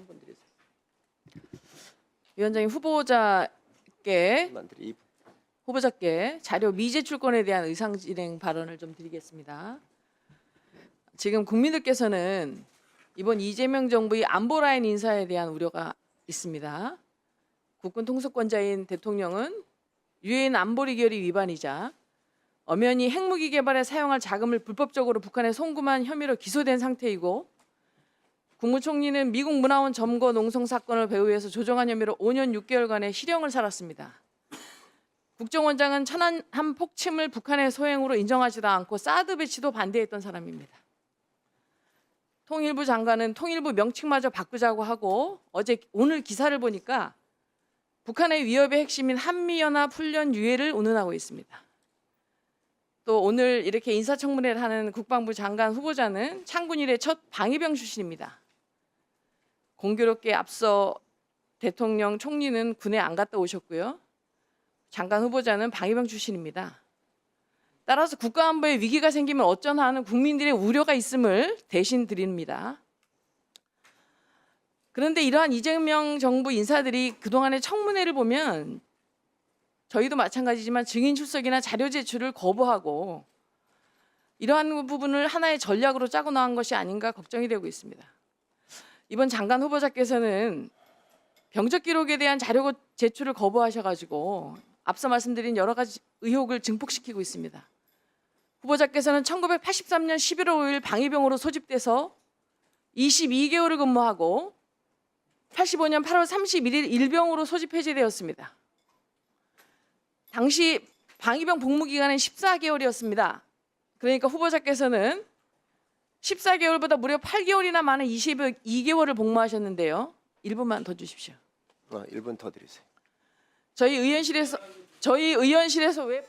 3분 드리세요. 위원장님 후보자께 자료 미제출권에 대한 의사진행 발언을 좀 드리겠습니다. 지금 국민들께서는 이번 이재명 정부의 안보라인 인사에 대한 우려가 있습니다. 국군 통수권자인 대통령은 유엔 안보리 결의 위반이자 엄연히 핵무기 개발에 사용할 자금을 불법적으로 북한에 송금한 혐의로 기소된 상태이고, 국무총리는 미국 문화원 점거 농성 사건을 배후에서 조정한 혐의로 5년 6개월간의 실형을 살았습니다. 국정원장은 천안함 폭침을 북한의 소행으로 인정하지도 않고 사드 배치도 반대했던 사람입니다. 통일부 장관은 통일부 명칭마저 바꾸자고 하고, 오늘 기사를 보니까 북한의 위협의 핵심인 한미연합 훈련 유예를 운운하고 있습니다. 또 오늘 이렇게 인사청문회를 하는 국방부 장관 후보자는 창군 이래 첫 방위병 출신입니다. 공교롭게 앞서 대통령 총리는 군에 안 갔다 오셨고요. 장관 후보자는 방위병 출신입니다. 따라서 국가안보에 위기가 생기면 어쩌나 하는 국민들의 우려가 있음을 대신 드립니다. 그런데 이러한 이재명 정부 인사들이 그동안의 청문회를 보면 저희도 마찬가지지만 증인 출석이나 자료 제출을 거부하고 이러한 부분을 하나의 전략으로 짜고 나간 것이 아닌가 걱정이 되고 있습니다. 이번 장관 후보자께서는 병적 기록에 대한 자료 제출을 거부하셔가지고 앞서 말씀드린 여러 가지 의혹을 증폭시키고 있습니다. 후보자께서는 1983년 11월 5일 방위병으로 소집돼서 22개월을 근무하고 85년 8월 31일 일병으로 소집 해제되었습니다. 당시 방위병 복무 기간은 14개월이었습니다. 그러니까 후보자께서는 14개월보다 무려 8개월이나 많은 22개월을 복무하셨는데요. 1분만 더 주십시오. 1분 더 드리세요. 저희 의원실에서 왜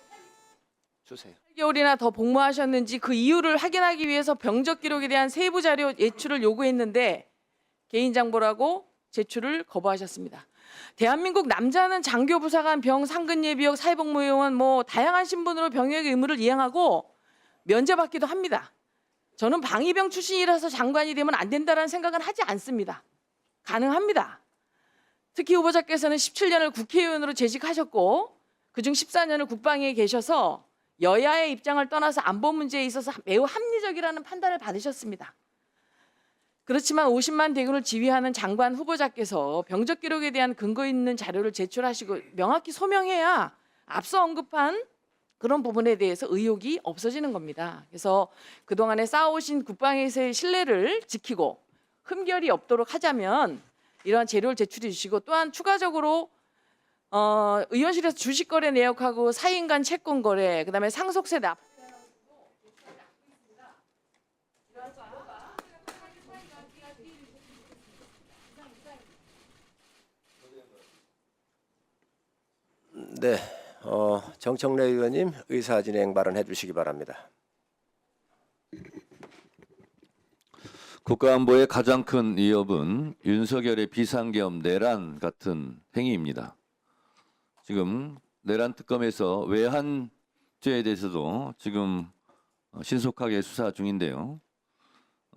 주세요. 8개월이나 더 복무하셨는지 그 이유를 확인하기 위해서 병적 기록에 대한 세부 자료 제출을 요구했는데 개인정보라고 제출을 거부하셨습니다. 대한민국 남자는 장교, 부사관, 병, 상근 예비역, 사회복무요원 다양한 신분으로 병역의 의무를 이행하고 면제받기도 합니다. 저는 방위병 출신이라서 장관이 되면 안 된다는 생각은 하지 않습니다. 가능합니다. 특히 후보자께서는 17년을 국회의원으로 재직하셨고 그중 14년을 국방위에 계셔서 여야의 입장을 떠나서 안보 문제에 있어서 매우 합리적이라는 판단을 받으셨습니다. 그렇지만 50만 대군을 지휘하는 장관 후보자께서 병적 기록에 대한 근거 있는 자료를 제출하시고 명확히 소명해야 앞서 언급한 그런 부분에 대해서 의혹이 없어지는 겁니다. 그래서 그동안에 쌓아오신 국방에서의 신뢰를 지키고 흠결이 없도록 하자면 이러한 자료를 제출해 주시고, 또한 추가적으로 의원실에서 주식거래 내역하고 사인간 채권 거래, 그다음에 상속세 납 네, 정청래 의원님 의사진행 발언해 주시기 바랍니다. 국가안보의 가장 큰 위협은 윤석열의 비상계엄 내란 같은 행위입니다. 지금 내란 특검에서 외환죄에 대해서도 지금 신속하게 수사 중인데요.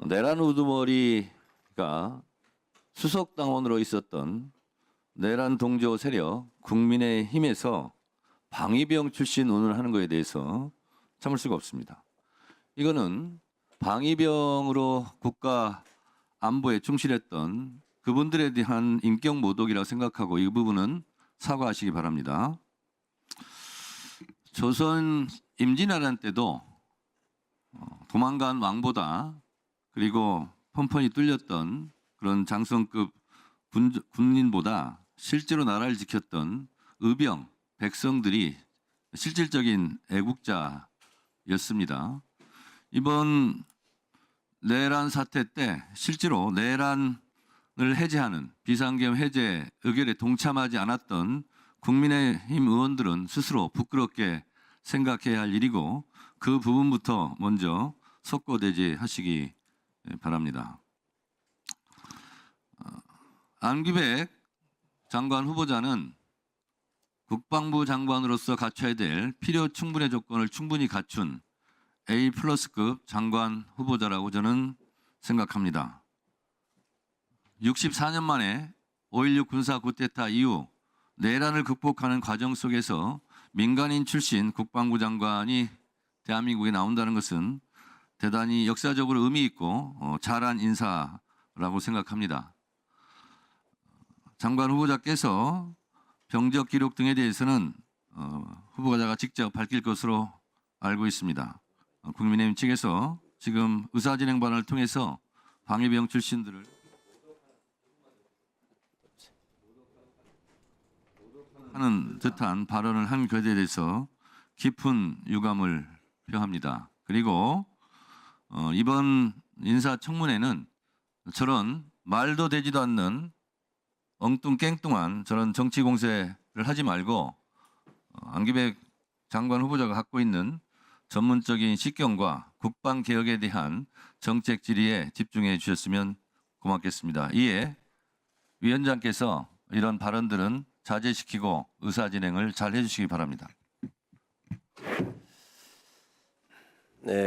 내란 우두머리가 수석당원으로 있었던 내란 동조 세력 국민의힘에서 방위병 출신 운운을 하는 것에 대해서 참을 수가 없습니다. 이거는 방위병으로 국가 안보에 충실했던 그분들에 대한 인격 모독이라고 생각하고 이 부분은 사과하시기 바랍니다. 조선 임진왜란 때도 도망간 왕보다 그리고 펀펀이 뚫렸던 그런 장성급 군인보다 실제로 나라를 지켰던 의병, 백성들이 실질적인 애국자였습니다. 이번 내란 사태 때 실제로 내란을 해제하는 비상계엄 해제 의결에 동참하지 않았던 국민의힘 의원들은 스스로 부끄럽게 생각해야 할 일이고 그 부분부터 먼저 속고대죄하시기 바랍니다. 안규백 장관 후보자는 국방부 장관으로서 갖춰야 될 필요 충분의 조건을 충분히 갖춘 A+급 장관 후보자라고 저는 생각합니다. 64년 만에 5.16 군사 쿠데타 이후 내란을 극복하는 과정 속에서 민간인 출신 국방부 장관이 대한민국에 나온다는 것은 대단히 역사적으로 의미 있고 잘한 인사라고 생각합니다. 장관 후보자께서 병적 기록 등에 대해서는 후보자가 직접 밝힐 것으로 알고 있습니다. 국민의힘 측에서 지금 의사진행 발언을 통해서 방위병 출신들을 하는 듯한 발언을 한 것에 대해서 깊은 유감을 표합니다. 그리고 이번 인사청문회는 저런 말도 되지도 않는 엉뚱깽뚱한 저런 정치 공세를 하지 말고 안기백 장관 후보자가 갖고 있는 전문적인 식견과 국방 개혁에 대한 정책 질의에 집중해 주셨으면 고맙겠습니다. 이에 위원장께서 이런 발언들은 자제시키고 의사 진행을 잘 해주시기 바랍니다. 네.